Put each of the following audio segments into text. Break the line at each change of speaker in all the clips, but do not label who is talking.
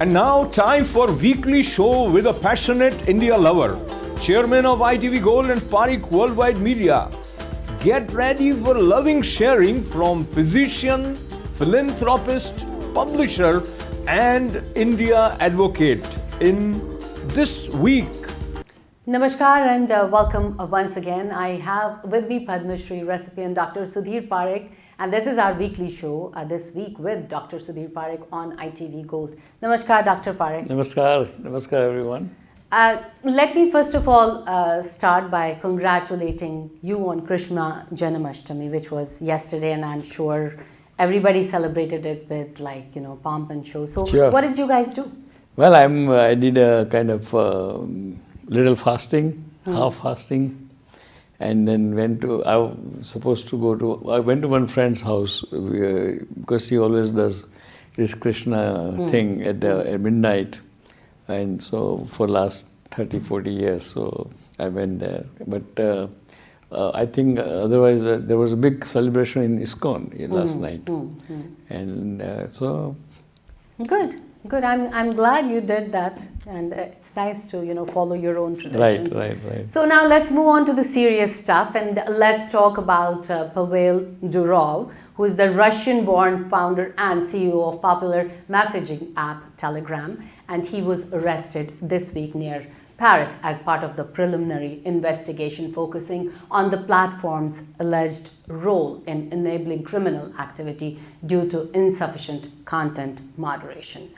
And now, time for weekly show with a passionate India lover, chairman of ITV Gold and Parikh Worldwide Media. Get ready for loving sharing from physician, philanthropist, publisher, and India advocate in this week.
Namaskar and welcome once again. I have with me Padma Shri recipient Dr. Sudhir Parikh, and this is our weekly show this week with Dr. Sudhir Parikh on ITV Gold. Namaskar, Dr. Parikh.
Namaskar everyone.
Let me first of all start by congratulating you on Krishna Janmashtami, which was yesterday, and I'm sure everybody celebrated it with pomp and show. So
Sure.
What did you guys do?
Well, I did a kind of little fasting, half fasting, and then I went to one friend's house because he always does this Krishna thing at midnight, and so for last 30-40 years, so I went there. But I think otherwise there was a big celebration in ISKCON last night, and so
Good. I'm glad you did that, and it's nice to follow your own traditions.
Right.
So now let's move on to the serious stuff, and let's talk about Pavel Durov, who is the Russian-born founder and CEO of popular messaging app Telegram, and he was arrested this week near Paris as part of the preliminary investigation focusing on the platform's alleged role in enabling criminal activity due to insufficient content moderation.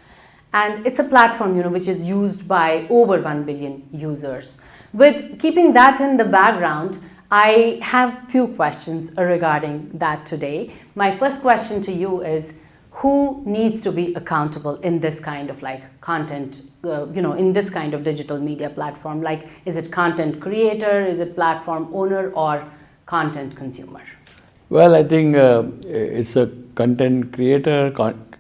And it's a platform, which is used by over 1 billion users. With keeping that in the background, I have few questions regarding that today. My first question to you is, who needs to be accountable in this kind of content, in this kind of digital media platform? Is it content creator, is it platform owner, or content consumer?
well, I think it's a content creator, platform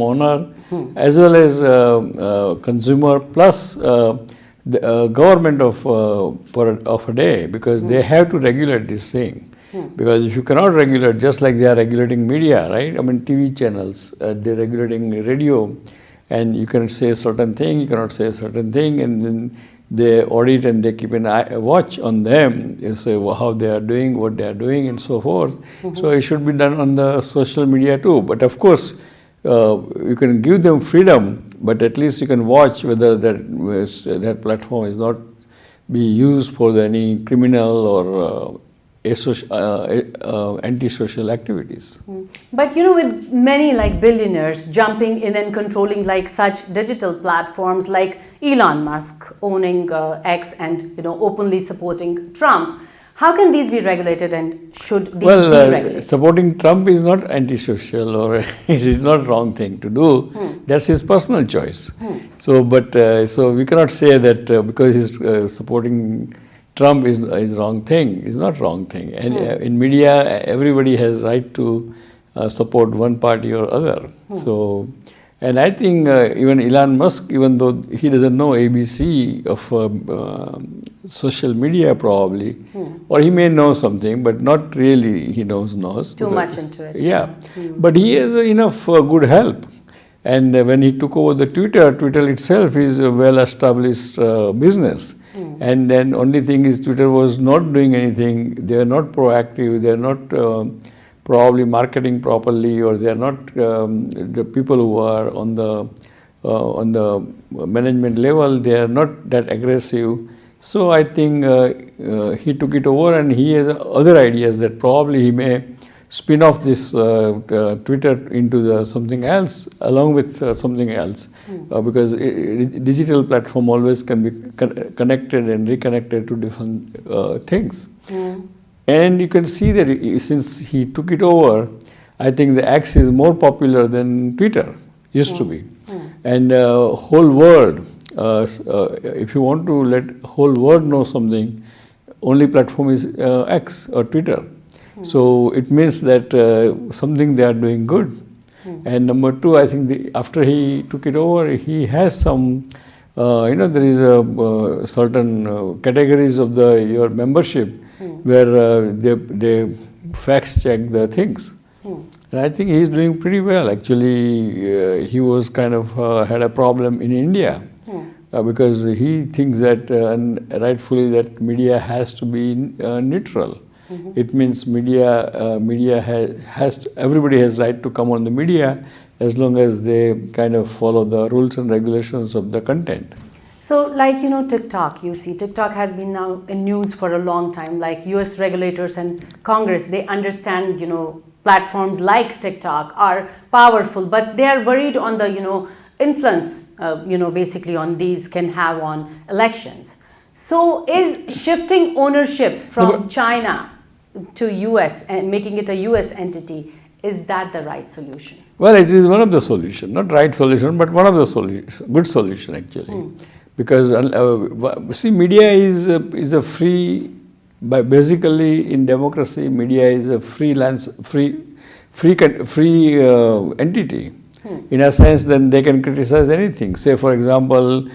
owner, as well as consumer, plus the government of a day, because they have to regulate this thing. Because if you cannot regulate, just like they are regulating media, right? TV channels, they're regulating radio, and you can say a certain thing, you cannot say a certain thing, and then they audit and they keep a watch on them, they say how they are doing, what they are doing, and so forth. So it should be done on the social media too. But of course, you can give them freedom, but at least you can watch whether that platform is not be used for any criminal or antisocial activities.
But with many billionaires jumping in and controlling such digital platforms, like Elon Musk owning X and openly supporting Trump, how can these be regulated, and should these be regulated?
Supporting Trump is not antisocial, or it is not wrong thing to do. That's his personal choice. So we cannot say that because he's supporting Trump is wrong thing. It's not wrong thing. And in media, everybody has right to support one party or other. So, and I think even Elon Musk, even though he doesn't know ABC of social media probably, or he may know something, but not really he knows.
Too much into it.
Yeah. But he has enough good help. And when he took over the Twitter itself is a well-established business. And then only thing is Twitter was not doing anything. They are not proactive. They are not probably marketing properly, or they are not the people who are on the management level. They are not that aggressive. So I think he took it over, and he has other ideas that probably he may spin off this Twitter into something else, along with something else, because digital platform always can be connected and reconnected to different things. And you can see that since he took it over, I think the X is more popular than Twitter used to be. And whole world, if you want to let whole world know something, only platform is X or Twitter. So it means that something they are doing good. And number two, I think after he took it over, he has some, there is a certain categories of your membership where they fact check the things. And I think he's doing pretty well. Actually, he was kind of had a problem in India because he thinks that, and rightfully, that media has to be neutral. It means media has everybody has right to come on the media as long as they kind of follow the rules and regulations of the content.
So, like, you know, TikTok, you see, TikTok has been now in news for a long time. Like, US regulators and Congress, they understand, you know, platforms like TikTok are powerful, but they are worried on the, you know, influence, basically on these can have on elections. So, is shifting ownership from China to US and making it a US entity, is that the right solution?
Well, it is one of the solutions, not right solution, but one of the solutions, good solution actually. Because see, media is a free, basically in democracy, media is a free entity. In a sense, then they can criticize anything. Say, for example,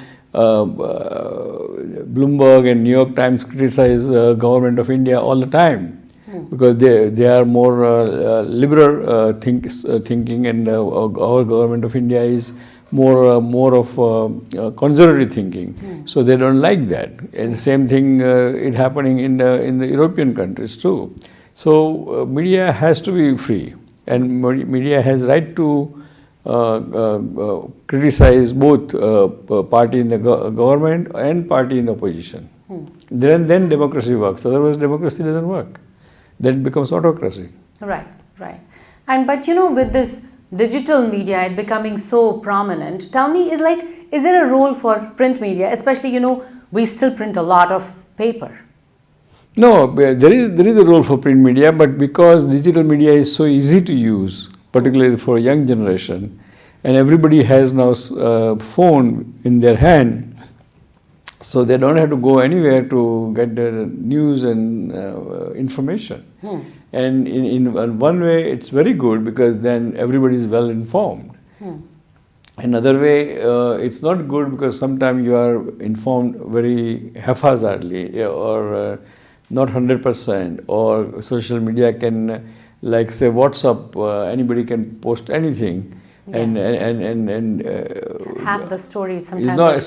Bloomberg and New York Times criticize government of India all the time. Because they are more liberal thinking, and our government of India is more of conservative thinking. So they don't like that. And the same thing is happening in the European countries too. So media has to be free, and media has right to criticize both party in the government and party in the opposition. Then democracy works. Otherwise, democracy doesn't work. Then it becomes autocracy.
Right, right. And but you know, with this digital media it becoming so prominent, tell me, is there a role for print media? Especially, you know, we still print a lot of paper.
No, there is a role for print media, but because digital media is so easy to use, particularly for young generation, and everybody has now phone in their hand, so they don't have to go anywhere to get the news and information. And in one way, it's very good because then everybody is well informed. Another way, it's not good because sometimes you are informed very haphazardly or not 100%, or social media can, like say WhatsApp, anybody can post anything. And
have the stories sometimes.
It's not,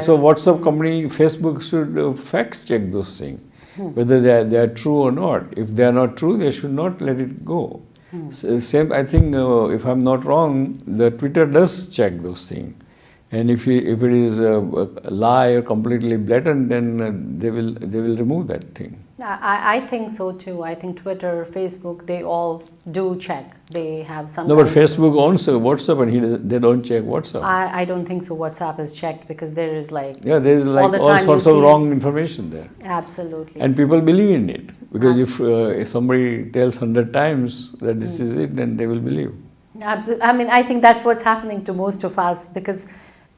so WhatsApp company, Facebook should fact check those things, whether they are true or not. If they are not true, they should not let it go. Same, I think, if I'm not wrong, the Twitter does check those things, and if it is a lie or completely blatant, then they will remove that thing.
I think so too. I think Twitter, Facebook, they all do check. They have some.
No, but Facebook owns WhatsApp, and they don't check WhatsApp.
I don't think so. WhatsApp is checked because there is
there's all sorts of wrong information there.
Absolutely.
And people believe in it because if somebody tells 100 times that this is it, then they will believe.
Absolutely. I mean, I think that's what's happening to most of us because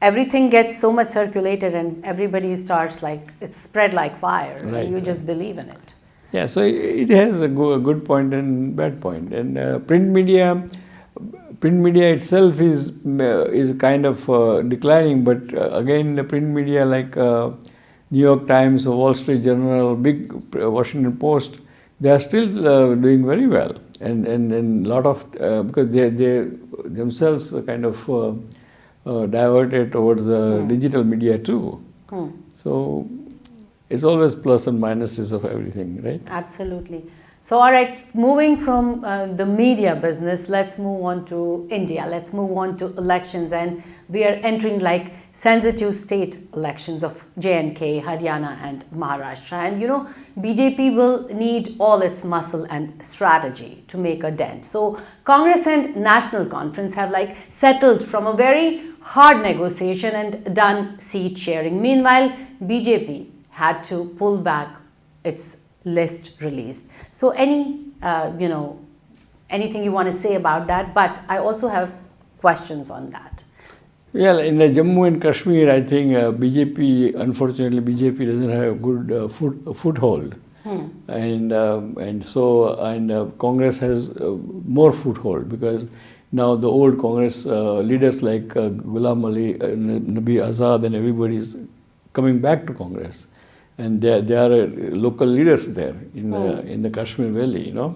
everything gets so much circulated and everybody starts it's spread like fire.
Right,
and you just believe in it.
Yeah, so it has a good point and bad point. And print media itself is kind of declining. But again, the print media like New York Times, Wall Street Journal, big Washington Post, they are still doing very well. And lot of because they themselves kind of diverted towards digital media too. So it's always plus and minuses of everything, right?
Absolutely. So, all right, moving from the media business, let's move on to India. Let's move on to elections, and we are entering sensitive state elections of J&K, Haryana and Maharashtra. And you know, BJP will need all its muscle and strategy to make a dent. So Congress and National Conference have settled from a very hard negotiation and done seat sharing. Meanwhile, BJP had to pull back its list released. So anything you want to say about that? But I also have questions on that.
Yeah, in Jammu and Kashmir, I think unfortunately, BJP doesn't have a good foothold. And Congress has more foothold because now the old Congress leaders like Ghulam Ali, Nabi Azad and everybody is coming back to Congress. And they are local leaders there in the Kashmir Valley, you know.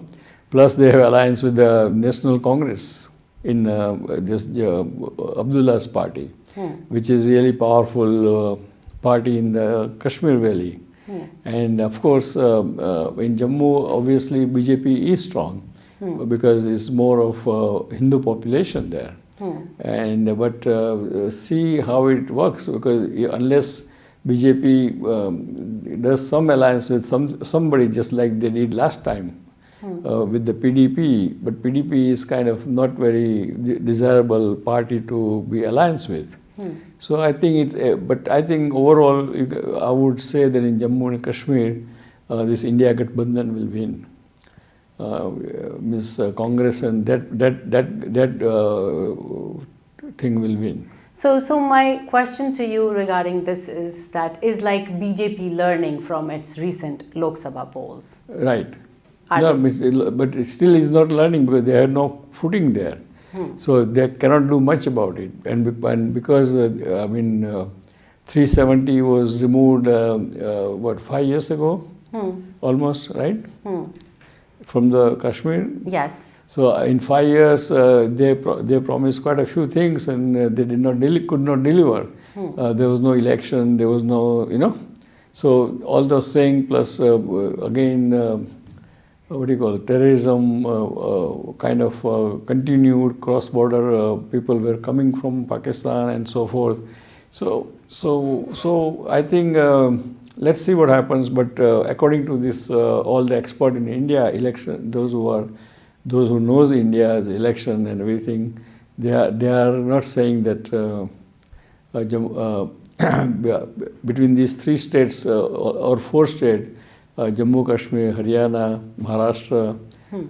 Plus they have alliance with the National Congress in this Abdullah's party, which is really powerful party in the Kashmir Valley. And of course, in Jammu, obviously BJP is strong because it's more of Hindu population there. And but see how it works, because unless BJP does some alliance with somebody, just like they did last time with the PDP, but PDP is kind of not very desirable party to be alliance with. So I think but I think overall, I would say that in Jammu and Kashmir, this India Gathbandhan will win. Means Congress and that thing will win.
So my question to you regarding this is that is like BJP learning from its recent Lok Sabha polls?
Right. No, but it still is not learning because they have no footing there. So they cannot do much about it. And because, 370 was removed, 5 years ago? Almost, right? From the Kashmir?
Yes.
So in 5 years, they promised quite a few things, and they could not deliver. There was no election, there was no, So all those things plus again, terrorism kind of continued cross-border. People were coming from Pakistan and so forth. So I think let's see what happens. But according to this, all the expert in India election, those who knows India's election and everything, they are not saying that between these 3 states or 4 states. Jammu, Kashmir, Haryana, Maharashtra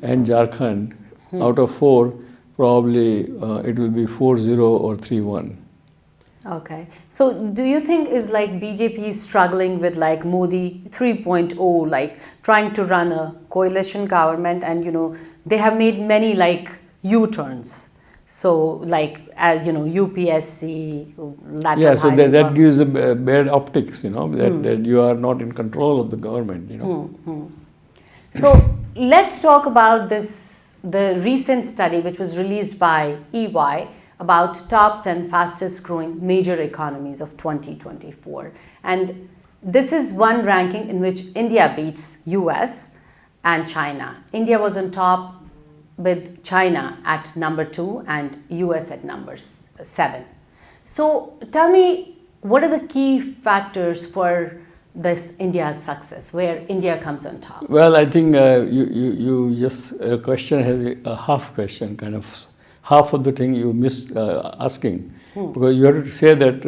and Jharkhand, out of 4, probably it will be 4-0 or 3-1.
Okay. So do you think is like BJP is struggling with like Modi 3.0, like trying to run a coalition government, and they have made many like U-turns. So like UPSC,
yeah, so that gives a bad optics, that you are not in control of the government,
So let's talk about the recent study which was released by EY about top 10 fastest growing major economies of 2024. And this is one ranking in which India beats US and China. India was on top with China at number 2 and US at number 7. So tell me, what are the key factors for this India's success, where India comes on top?
Well, I think you just question has a half question, kind of half of the thing you missed asking, because you have to say that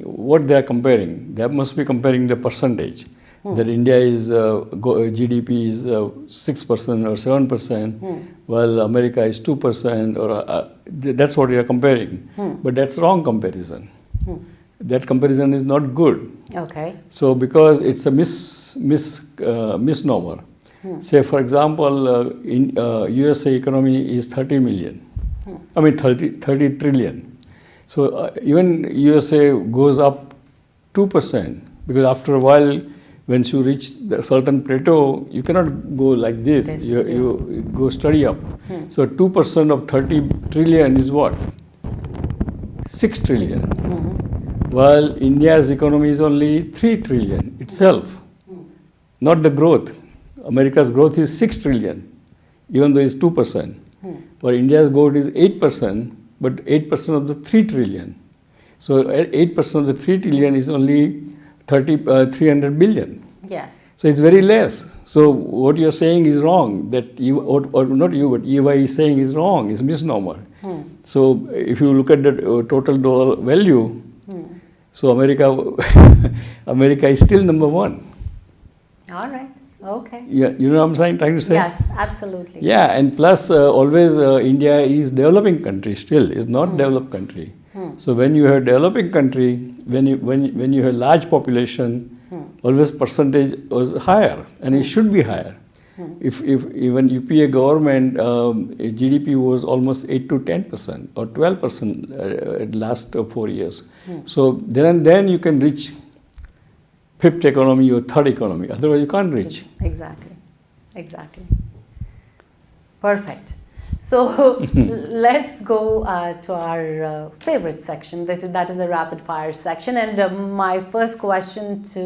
what they are comparing. They must be comparing the percentage. That India is GDP is 6% or 7%, while America is 2%, or that's what we are comparing. But that's wrong comparison. That comparison is not good.
Okay.
So because it's a misnomer. Say for example, in USA economy is 30 million. 30 trillion. So even USA goes up 2%, because after a while, once you reach a certain plateau, you cannot go like this. You go steady up. So 2% of 30 trillion is what? 6 trillion. While India's economy is only 3 trillion itself, not the growth. America's growth is 6 trillion, even though it's 2%. While India's growth is 8%, but 8% of the 3 trillion. So 8% of the 3 trillion is only 300 billion.
Yes.
So it's very less. So what you're saying is wrong. That you, or not you, but EY is saying is wrong. It's misnomer. So if you look at the total dollar value, so America is still number 1.
All right. Okay.
Yeah, you know what I'm trying to say?
Yes, absolutely.
Yeah, and plus always India is developing country still. It's not developed country. So when you have developing country, when you have large population, always percentage was higher, and it should be higher. If even UPA government GDP was almost 8 to 10% or 12% at last 4 years. So then you can reach 5th economy or 3rd economy. Otherwise you can't reach.
Exactly. Perfect. So let's go to our favorite section, that is the rapid fire section. And my first question to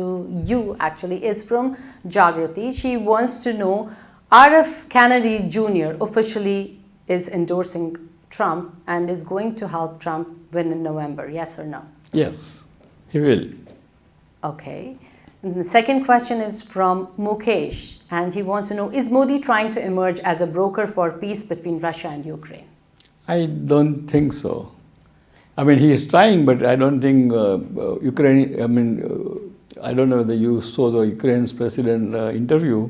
you actually is from Jagrati. She wants to know, RF Kennedy Jr. officially is endorsing Trump and is going to help Trump win in November, yes or no?
Yes, he will.
Okay. And the second question is from Mukesh, and he wants to know, is Modi trying to emerge as a broker for peace between Russia and Ukraine?
I don't think so. I mean, he is trying, but I don't think Ukraine, I don't know whether you saw the Ukraine's president interview.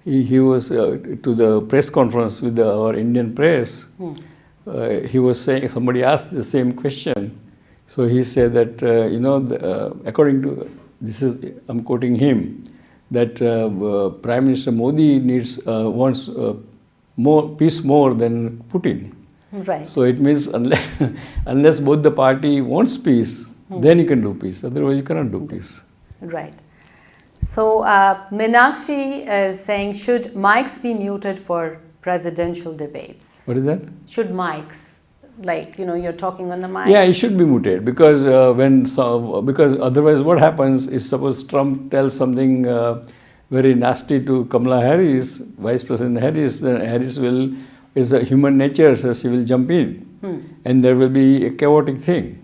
He was to the press conference with our Indian press. He was saying, somebody asked the same question. So he said that, according to, I'm quoting him, that Prime Minister Modi wants more peace more than Putin.
Right.
So it means unless both the party wants peace, then you can do peace. Otherwise, you cannot do peace.
Right. So Meenakshi is saying, should mics be muted for presidential debates?
What is that?
Should mics, like, you're talking on the mic?
Yeah, it should be muted because because otherwise what happens is, suppose Trump tells something very nasty to Kamala Harris, Vice President Harris, then Harris is a human nature, so she will jump in, and there will be a chaotic thing.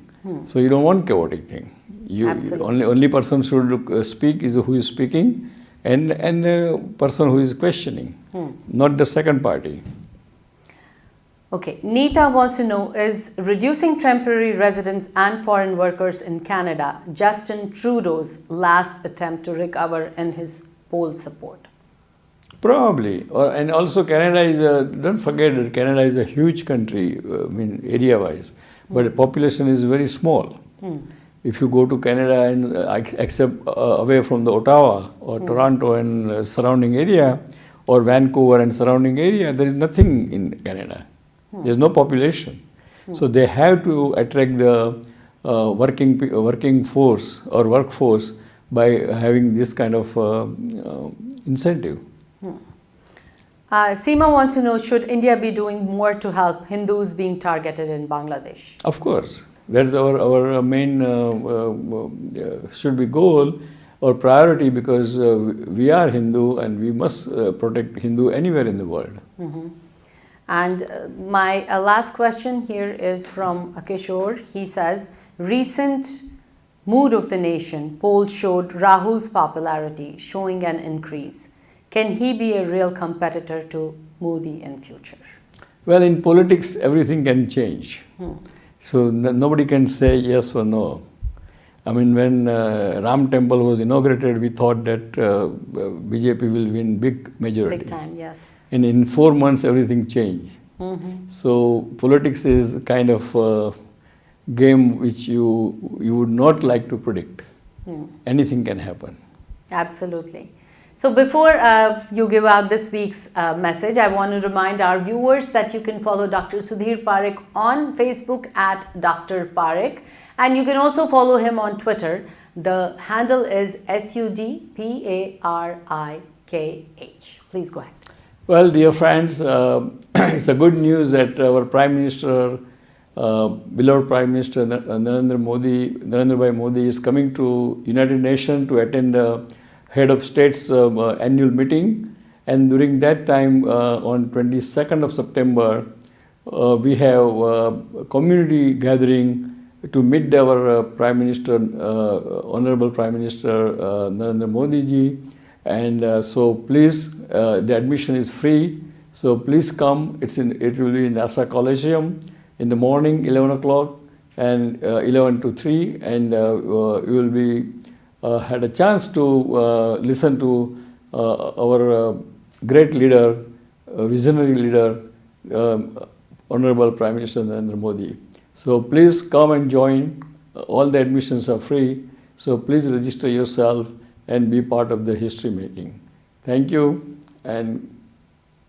So you don't want chaotic thing. Only person should speak is who is speaking, and the person who is questioning, not the second party.
Okay, Neeta wants to know, is reducing temporary residents and foreign workers in Canada Justin Trudeau's last attempt to recover in his poll support?
Probably. And also Canada is don't forget that Canada is a huge country, area-wise, but the population is very small. If you go to Canada and except away from the Ottawa or Toronto and surrounding area, or Vancouver and surrounding area, there is nothing in Canada. There's no population. So they have to attract the working force or workforce by having this kind of incentive.
Seema wants to know, should India be doing more to help Hindus being targeted in Bangladesh?
Of course. That's our main should be goal or priority, because we are Hindu and we must protect Hindu anywhere in the world.
And my last question here is from Kishore. He says, recent mood of the nation poll showed Rahul's popularity showing an increase. Can he be a real competitor to Modi in future?
Well, in politics, everything can change. So nobody can say yes or no. I mean, when Ram Temple was inaugurated, we thought that BJP will win big majority.
Big time, yes.
And in 4 months, everything changed. So politics is kind of a game which you would not like to predict. Anything can happen.
Absolutely. So before you give out this week's message, I want to remind our viewers that you can follow Dr. Sudhir Parikh on Facebook at Dr. Parikh, and you can also follow him on Twitter. The handle is SUDPARIKH. Please go ahead.
Well, dear friends, it's a good news that our Prime Minister, beloved Prime Minister Narendra Bhai Modi is coming to United Nations to attend the Head of State's annual meeting, and during that time on 22nd of September we have a community gathering to meet our Prime Minister, Honorable Prime Minister Narendra Modi ji, and so please, the admission is free, so please come. It will be in Asa Coliseum in the morning, 11 o'clock and 11 to 3, and you will be had a chance to listen to our great leader, visionary leader, Honorable Prime Minister Narendra Modi. So please come and join. All the admissions are free. So please register yourself and be part of the history making. Thank you and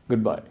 goodbye.